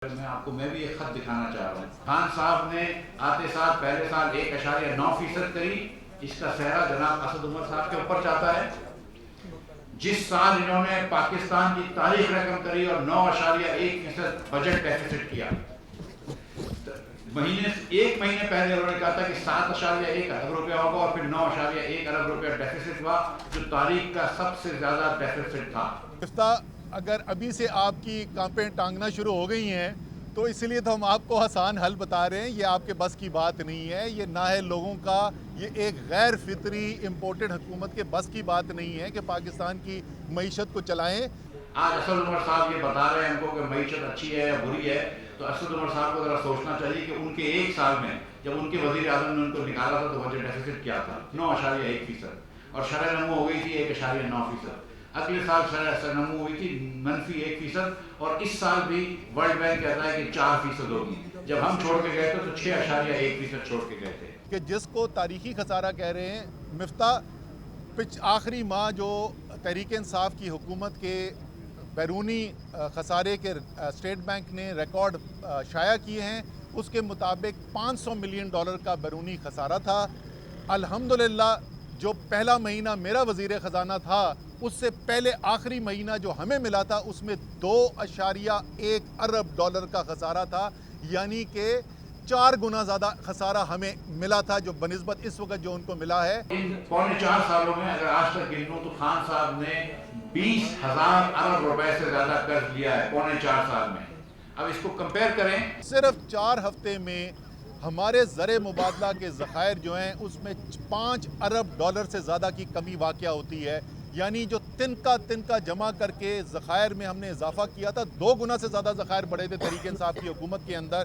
میں بھی ایک خط دکھانا چاہ رہا ہوں. خان صاحب نے آتے سال پہلے سال 1.9% کری. اس کا سہرا جناب اسد عمر صاحب کے اوپر جاتا ہے. جس سال انہوں نے پاکستان کی تاریخ رقم کری اور 9.1% بجٹ ڈیفیسٹ کیا. ایک مہینے پہلے انہوں نے کہا تھا کہ 7.1 ارب روپیہ ہوگا اور پھر 9.1 ارب روپیہ ڈیفیسٹ ہوا جو تاریخ کا سب سے زیادہ ڈیفیسٹ تھا. مفتاح، اگر ابھی سے آپ کی کانپیں ٹانگنا شروع ہو گئی ہیں تو اس لیے تو ہم آپ کو آسان حل بتا رہے ہیں. یہ آپ کے بس کی بات نہیں ہے، یہ نہ ہے لوگوں کا، یہ ایک غیر فطری امپورٹڈ حکومت کے بس کی بات نہیں ہے کہ پاکستان کی معیشت کو چلائیں. آج اسد عمر صاحب یہ بتا رہے ہیں ہم کو کہ معیشت اچھی ہے یا بری ہے، تو اسد عمر صاحب کو ذرا سوچنا چاہیے کہ ان کے ایک سال میں جب ان کے وزیر اعظم نے ان کو نکالا تھا تو بجٹ ڈیفیسٹ کیا تھا 9.1% اور شرح نمو ہو گئی تھی 1.9%. اگلے سال شرح نمو ہوئی تھی -1% اور اس سال بھی ورلڈ بینک کہتا ہے کہ 4% ہوگی. جب ہم چھوڑ کے گئے تھے تو 6.1% چھوڑ کے گئے تھے. کہ جس کو تاریخی خسارہ کہہ رہے ہیں مفتاح، آخری ماہ جو تحریک انصاف کی حکومت کے بیرونی خسارے کے اسٹیٹ بینک نے ریکارڈ شائع کیے ہیں، اس کے مطابق $500 ملین کا بیرونی خسارہ تھا. الحمدللہ جو پہلا مہینہ میرا وزیر خزانہ تھا اس سے پہلے آخری مہینہ جو ہمیں ملا تھا اس میں $2.1 ارب کا خسارہ تھا، یعنی کہ 4 گنا زیادہ خسارہ ہمیں ملا تھا جو بنسبت اس وقت جو ان کو ملا ہے. ان پونے 4 سالوں میں اگر آج تک گن لوں تو خان صاحب نے 20,000 ارب روپے سے زیادہ قرض لیا ہے پونے 4 سال میں. اب اس کو کمپیئر کریں. صرف 4 ہفتے میں ہمارے زر مبادلہ کے ذخائر جو ہیں اس میں $5 ارب سے زیادہ کی کمی واقع ہوتی ہے. یعنی جو تنکا جمع کر کے ذخائر میں ہم نے اضافہ کیا تھا، 2 گنا سے زیادہ ذخائر بڑھے تھے تحریک انصاف کی حکومت کے اندر.